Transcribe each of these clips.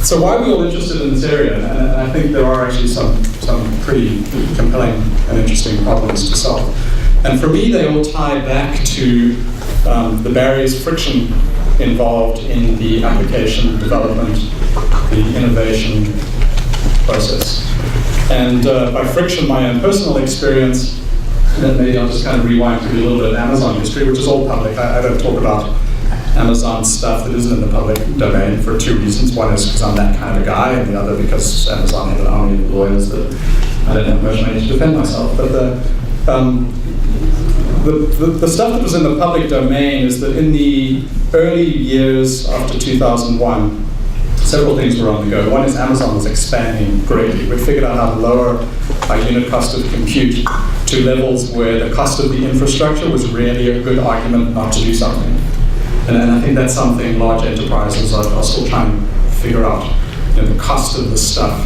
So why are we all interested in this area? And I think there are actually some pretty compelling and interesting problems to solve. And for me, they all tie back to the barriers, friction involved in the application, development, the innovation process. And by friction, my own personal experience, and then maybe I'll just kind of rewind to a little bit of Amazon history, which is all public. I don't talk about Amazon stuff that isn't in the public domain for two reasons. One is because I'm that kind of a guy, and the other because Amazon had an army of lawyers that I don't have much money to defend myself. But the stuff that was in the public domain is that in the early years after 2001, several things were on the go. One is Amazon was expanding greatly. We figured out how to lower our unit cost of compute to levels where the cost of the infrastructure was really a good argument not to do something. And I think that's something large enterprises are still trying to figure out. You know, the cost of this stuff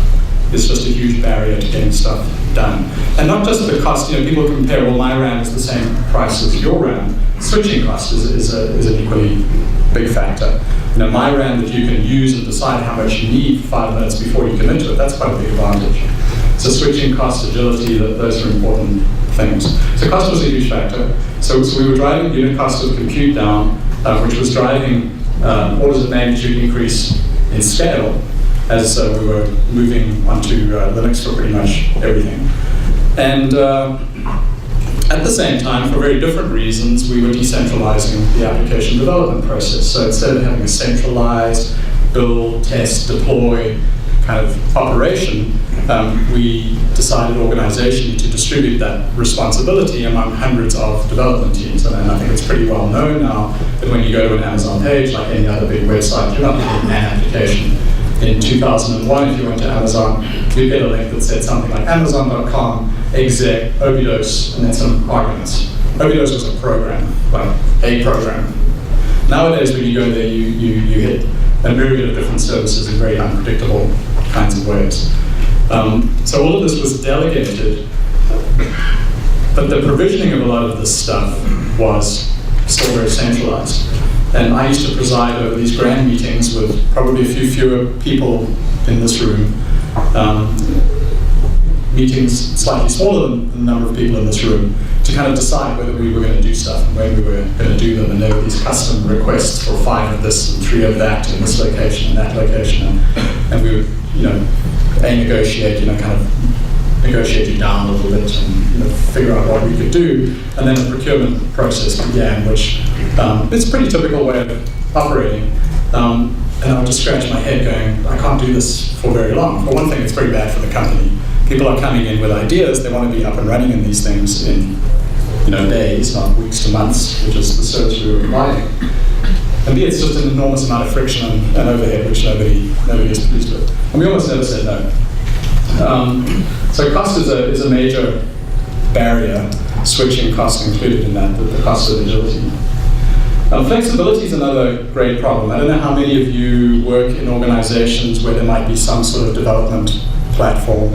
is just a huge barrier to getting stuff done. And not just the cost, you know, people compare, well, my RAM is the same price as your RAM. Switching cost is an equally big factor. You know, my RAM that you can use and decide how much you need 5 minutes before you commit to it, that's quite a big advantage. So switching cost, agility, those are important things. So cost was a huge factor. So we were driving unit cost of compute down, which was driving orders of magnitude increase in scale as we were moving onto Linux for pretty much everything. And at the same time, for very different reasons, we were decentralizing the application development process. So instead of having a centralized build, test, deploy kind of operation, we decided organizationally to distribute that responsibility among hundreds of development teams. And I think it's pretty well known now that when you go to an Amazon page, like any other big website, you're not getting an application. In 2001, if you went to Amazon, you'd get a link that said something like Amazon.com, exec, Obidos, and then some arguments. Obidos was a program, like a program. Nowadays, when you go there, you hit a myriad of different services in very unpredictable kinds of ways. So all of this was delegated, but the provisioning of a lot of this stuff was still very centralized. And I used to preside over these grand meetings with probably a few fewer people in this room, meetings slightly smaller than the number of people in this room, to kind of decide whether we were going to do stuff and when we were going to do them. And there were these custom requests for 5 of this and 3 of that in this location and that location. And we would, you know, negotiate, you know, kind of negotiate you down a little bit and, you know, figure out what we could do. And then the procurement process began, which it's a pretty typical way of operating. And I would just scratch my head going, I can't do this for very long. For one thing, it's very bad for the company. People are coming in with ideas, they want to be up and running in these things in, you know, days, not weeks to months, which is the service we were providing. And B, it's just an enormous amount of friction and overhead, which nobody is pleased with. And we almost never said no. So cost is a major barrier, switching cost included in that, the cost of agility. Flexibility is another great problem. I don't know how many of you work in organizations where there might be some sort of development platform,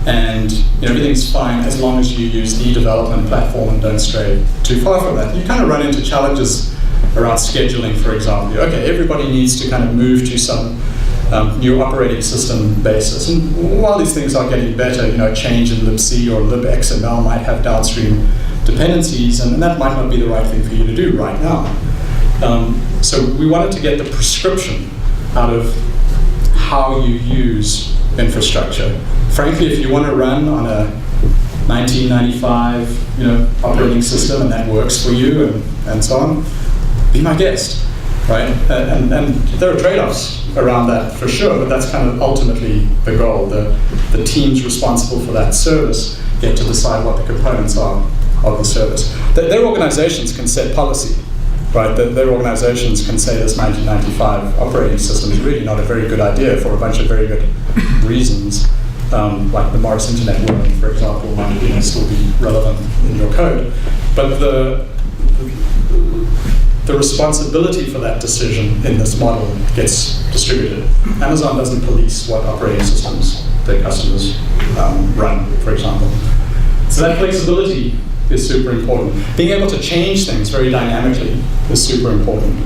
and, you know, everything's fine as long as you use the development platform and don't stray too far from that. You kind of run into challenges around scheduling, for example. Okay, everybody needs to kind of move to some new operating system basis. And while these things are getting better, you know, change in libc or libxml might have downstream dependencies, and that might not be the right thing for you to do right now. So we wanted to get the prescription out of how you use infrastructure. Frankly, if you want to run on a 1995, you know, operating system and that works for you and so on, be my guest, right? And there are trade-offs around that for sure, but that's kind of ultimately the goal. The teams responsible for that service get to decide what the components are of the service. Their organizations can set policy, right? Their organizations can say this 1995 operating system is really not a very good idea for a bunch of very good reasons, like the Morris Internet working, for example, might, you know, still be relevant in your code. But the responsibility for that decision in this model gets distributed. Amazon doesn't police what operating systems their customers run, for example. So that flexibility is super important. Being able to change things very dynamically is super important.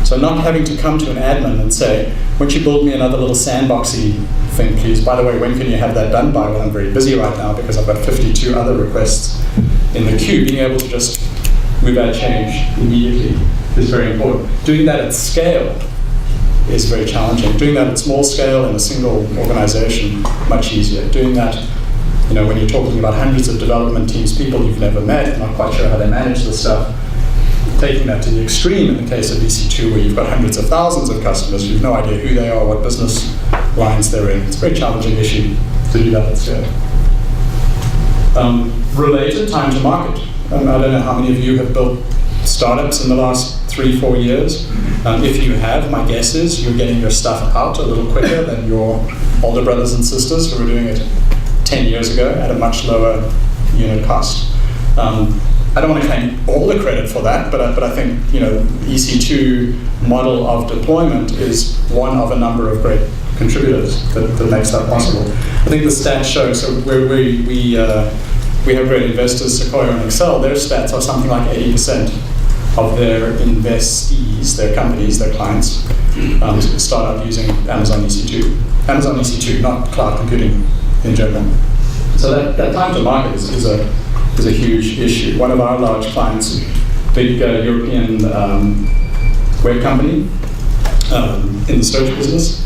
So not having to come to an admin and say, won't you build me another little sandboxy thing, please? By the way, when can you have that done by? Well, I'm very busy right now because I've got 52 other requests in the queue. Being able to just move that change immediately is very important. Doing that at scale is very challenging. Doing that at small scale in a single organization, much easier. Doing that, when you're talking about hundreds of development teams, people you've never met, not quite sure how they manage this stuff, taking that to the extreme in the case of EC2, where you've got hundreds of thousands of customers, you've no idea who they are, what business lines they're in. It's a very challenging issue to do that at scale. Related, time to market. I don't know how many of you have built startups in the last 3-4 years. If you have, my guess is you're getting your stuff out a little quicker than your older brothers and sisters who were doing it 10 years ago at a much lower unit cost. I don't want to claim all the credit for that, but I think EC2 model of deployment is one of a number of great contributors that makes that possible. I think the stats show, so we have great investors, Sequoia and Accel, their stats are something like 80% of their investees, their companies, their clients, start out using Amazon EC2. Amazon EC2, not cloud computing in general. So that time to market is a huge issue. One of our large clients, big European web company in the search business,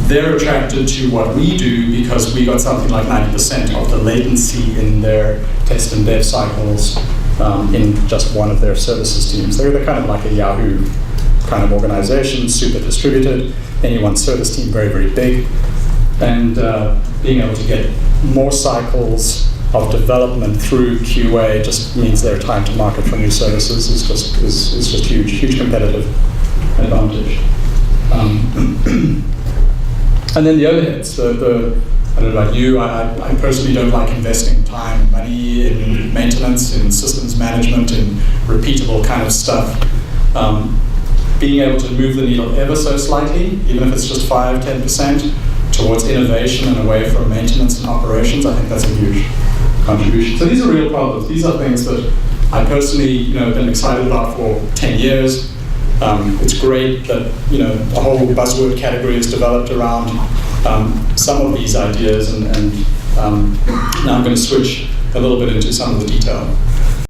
they're attracted to what we do because we got something like 90% of the latency in their test and dev cycles in just one of their services teams. They're kind of like a Yahoo kind of organization, super distributed, any one service team, very, very big. And being able to get more cycles of development through QA just means their time to market for new services is just huge competitive advantage. And then the overheads, I don't know about you, I personally don't like investing time and money in maintenance, in systems management, in repeatable kind of stuff. Being able to move the needle ever so slightly, even if it's just 5-10%, towards innovation and away from maintenance and operations, I think that's a huge contribution. So these are real problems. These are things that I personally have been excited about for 10 years. It's great that a whole buzzword category is developed around some of these ideas, and now I'm going to switch a little bit into some of the detail.